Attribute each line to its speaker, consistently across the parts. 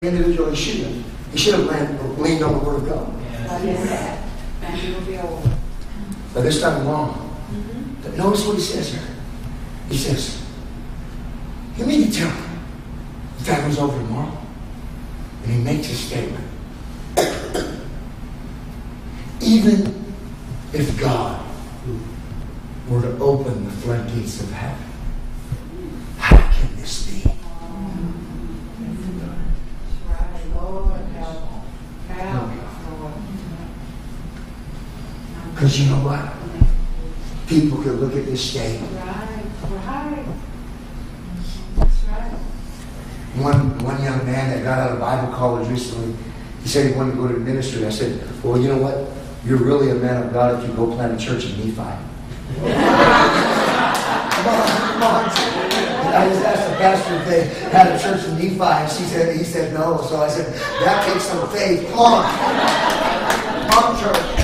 Speaker 1: individual, he should have leaned on the Word of God. But this time wrong. But notice what he says here. He says, you mean to tell me the family's over tomorrow? And he makes a statement. Even if God were to open the floodgates of heaven, how can this be? Because you know what? People could look at this state. One young man that got out of Bible college recently, he said he wanted to go to ministry. I said, well, you know what? You're really a man of God if you go plant a church in Nephi. Come on. I just asked the pastor if they had a church in Nephi, and he said no. So I said, that takes some faith. Come on, church.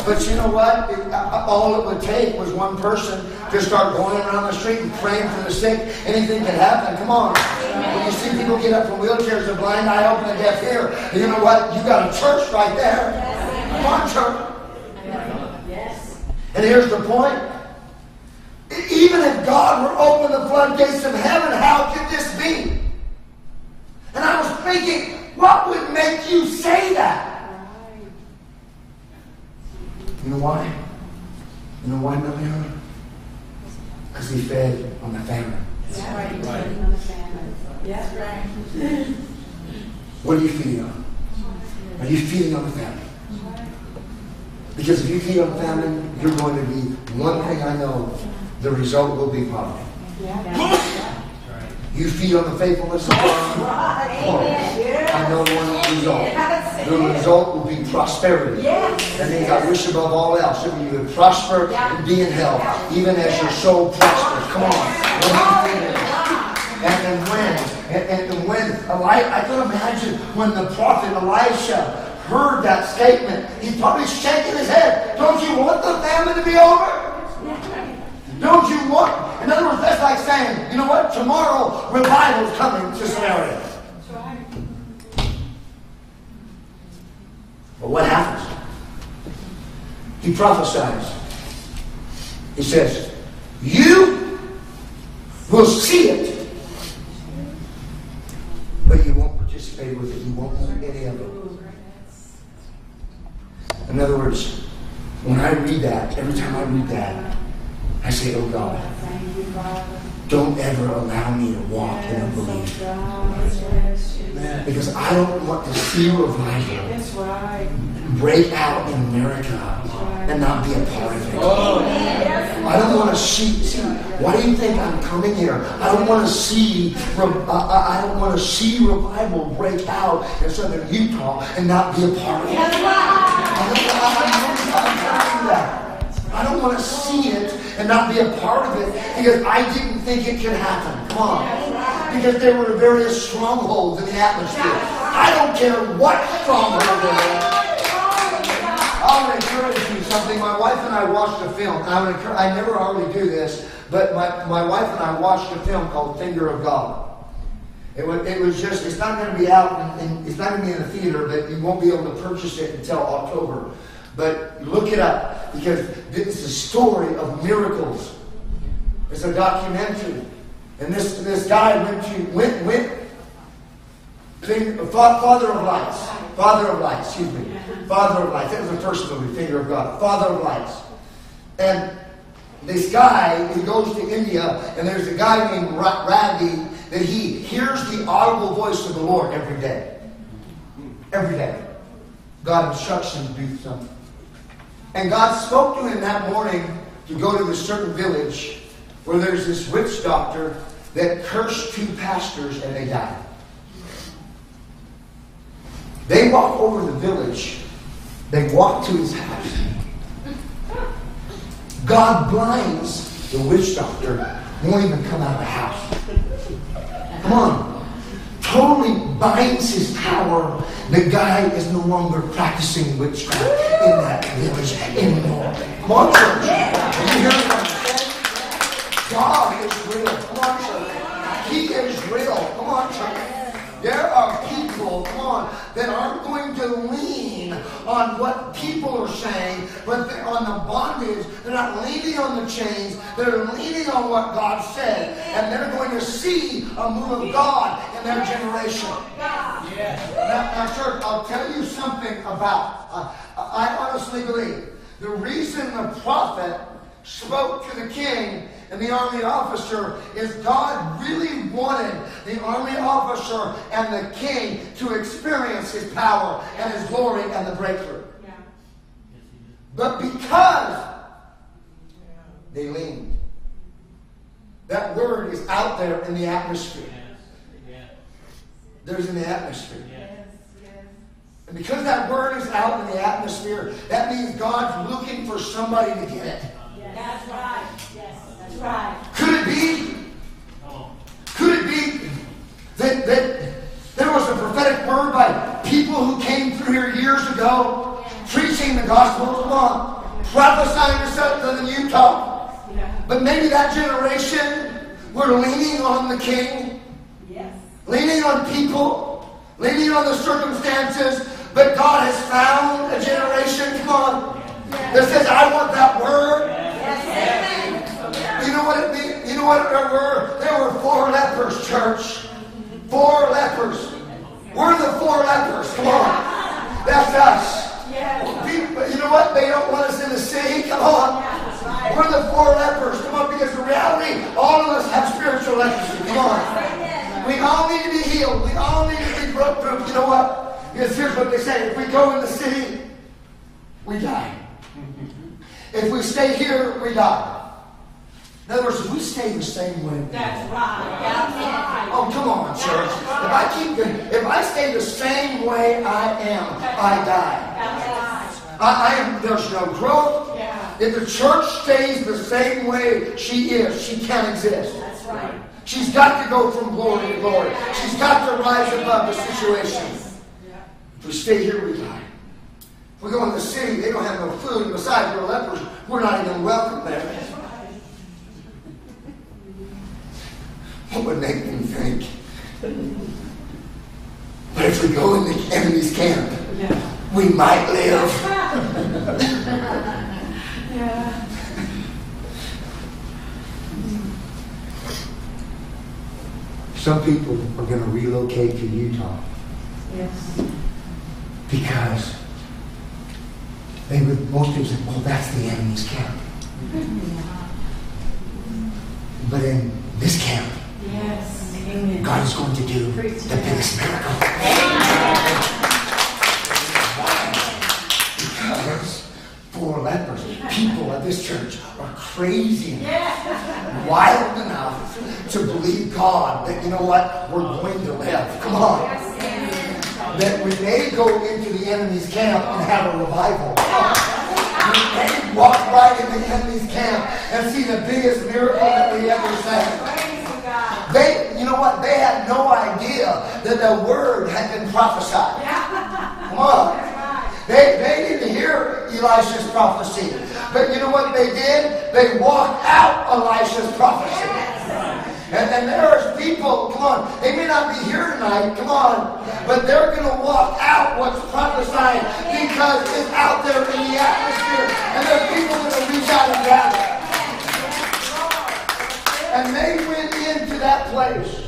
Speaker 1: But you know what? All it would take was one person to start going around the street and praying for the sick. Anything can happen. Come on. When you see people get up from wheelchairs, the blind eye open, the deaf ear, you know what? You got a church right there. Come on, church. Yes. And here's the point. Even if God were to open the floodgates of heaven, how could this be? And I was thinking, what would make you say that? You know why? You know why, Million? Because he fed on the family.
Speaker 2: That's right. He fed on the family. That's right.
Speaker 1: What are you feeding on? Are you feeding on the family? Because if you feed on the family, you're going to be, one thing I know, the result will be poverty. You feed on the faithfulness of God, I know one result. The result will be prosperity. That means I wish above all else that you would prosper and be in health, even as your soul prospers. Come on. And when I can imagine when the prophet Elisha heard that statement, he's probably shaking his head. Don't you want the famine to be over? Don't you want? In other words, that's like saying, you know what? Tomorrow, revival's coming to Samaria. But what happens? He prophesies. He says, you will see it, but you won't participate with it. You won't eat any of it. In other words, when I read that, every time I read that, I say, oh God, don't ever allow me to walk in unbelief. Because I don't want to see revival break out in America and not be a part of it. I don't want to see, why do you think I'm coming here? I don't want to see revival break out in southern Utah and not be a part of it. I don't want to see it and not be a part of it because I didn't think it could happen. Come on. Because there were various strongholds in the atmosphere. I don't care what stronghold there is. I want to encourage you something. My wife and I watched a film. I never hardly do this, but my wife and I watched a film called Finger of God. It was just, it's not going to be out, it's not going to be in the theater, but you won't be able to purchase it until October. But look it up, because it's a story of miracles. It's a documentary. And this guy Father of Lights. Father of Lights. That was the first movie, Finger of God. Father of Lights. And this guy, he goes to India, and there's a guy named Ravi that he hears the audible voice of the Lord every day. Every day. God instructs him to do something. And God spoke to him that morning to go to this certain village where there's this witch doctor that cursed 2 pastors and they died. They walk over the village. They walk to his house. God blinds the witch doctor. Won't even come out of the house. Come on. Totally binds his power. The guy is no longer practicing witchcraft in that village anymore. Come on, church. You hear what I'm saying? God is real. Come on, church. He is real. Come on, church. Yeah? people, come on, that aren't going to lean on what people are saying, but they're on the bondage. They're not leaning on the chains. They're leaning on what God said. And they're going to see a move of God in their generation. Now, church, I'll tell you something about, I honestly believe, the reason the prophet spoke to the king and the army officer is God really wanted the army officer and the king to experience his power and his glory and the breakthrough. Yeah. But because they leaned, that word is out there in the atmosphere. There's in the atmosphere. And because that word is out in the atmosphere, that means God's looking for somebody to get it.
Speaker 2: That's right. Yes, that's right.
Speaker 1: Could it be? Could it be that there was a prophetic word by people who came through here years ago, preaching the gospel, come on, prophesying to Southern Utah? But maybe that generation were leaning on the king, leaning on people, leaning on the circumstances. But God has found a generation, come on, that says, I want that word. You know what it means? You know what there were? There were 4 lepers, church. 4 lepers. We're the 4 lepers. Come on. That's us. You know what? They don't want us in the city. Come on. We're the 4 lepers. Come on, because the reality, all of us have spiritual leprosy. Come on. We all need to be healed. We all need to be broke through. You know what? Because here's what they say. If we go in the city, we die. If we stay here, we die. In other words, if we stay the same way.
Speaker 2: That's right.
Speaker 1: Oh, come on, church. If I stay the same way I am, I die. There's no growth. If the church stays the same way she is, she can't exist.
Speaker 2: That's right.
Speaker 1: She's got to go from glory to glory. She's got to rise above the situation. If we stay here, we die. If we go in the city, they don't have no food. And besides, we're lepers. We're not even welcome there. What would make them think? But if we go in the enemy's camp, we might live. Some people are going to relocate to Utah.
Speaker 2: Yes.
Speaker 1: Because they would, most people say, well, that's the enemy's camp. But in this camp, God is going to do the biggest miracle. Because 4 lepers, people at this church, are crazy enough, wild enough to believe God that, you know what, we're going to live. Come on. That we may go into the enemy's camp and have a revival. We may walk right in the enemy's camp and see the biggest miracle that we ever seen. You know what? They had no idea that the word had been prophesied. Come on. They didn't hear Elisha's prophecy. But you know what they did? They walked out Elisha's prophecy. And there's people, come on, they may not be here tonight, come on, but they're going to walk out what's prophesied because it's out there in the atmosphere. And there's people that will reach out and grab it. And they went into that place.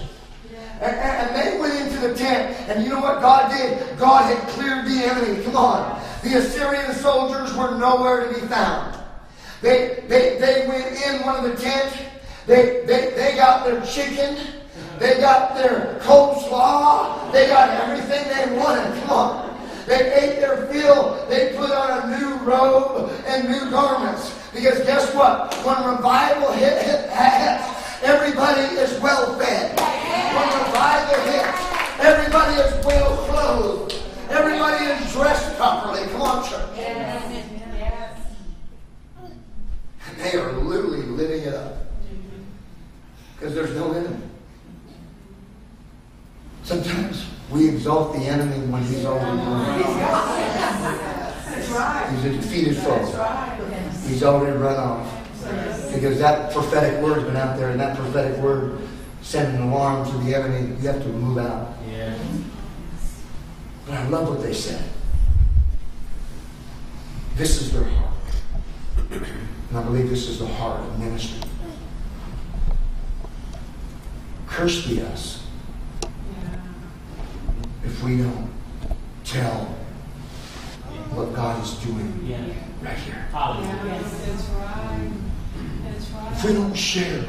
Speaker 1: And they went into the tent. And you know what God did? God had cleared the enemy. Come on. The Assyrian soldiers were nowhere to be found. They went in one of the tents. They got their chicken. They got their coleslaw. They got everything they wanted. Come on. They ate their fill. They put on a new robe and new garments. Because guess what? When revival hits, everybody is well fed. When revival hits, everybody is well clothed. Everybody is dressed properly. Come on, church. Yes. And they are literally living it up. Because there's no enemy. Sometimes we exalt the enemy when he's already won.
Speaker 2: That's right.
Speaker 1: He's a defeated foe.
Speaker 2: Right.
Speaker 1: He's already run off. Because that prophetic word's been out there, and that prophetic word sent an alarm to the enemy. You have to move out. Yeah. love what they said. This is their heart. And I believe this is the heart of ministry. Cursed be us if we don't tell what God is doing right here.
Speaker 2: Yes, that's right. That's right.
Speaker 1: If we don't share,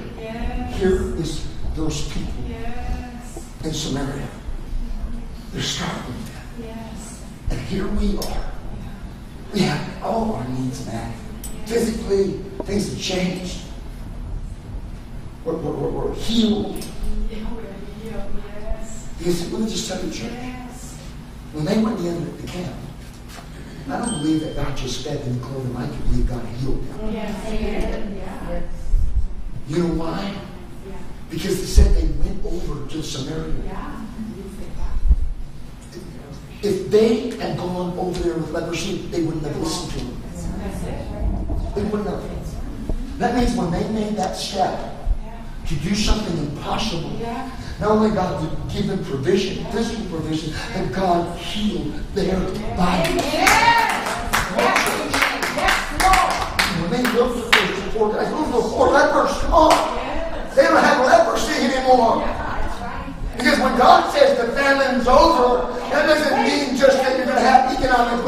Speaker 1: here is those people in Samaria. They're starving to death.
Speaker 2: Yes.
Speaker 1: And here we are. We have all our needs met. Physically, things have changed. We're healed.
Speaker 2: Yes.
Speaker 1: Because let me just tell you, church. When they went in the camp, I don't believe that God just fed them clothing. I can believe God healed them.
Speaker 2: Yes.
Speaker 1: You know why? Because they said they went over to Samaria. If they had gone over there with leprosy, they wouldn't have listened to him. They wouldn't have. That means when they made that step to do something impossible, not only God would give them provision, physical provision, but God healed their bodies. When they looked at those four guys, those four lepers, come on. They don't have leprosy anymore. Because when God says the famine's over, that doesn't mean just that you're going to have economic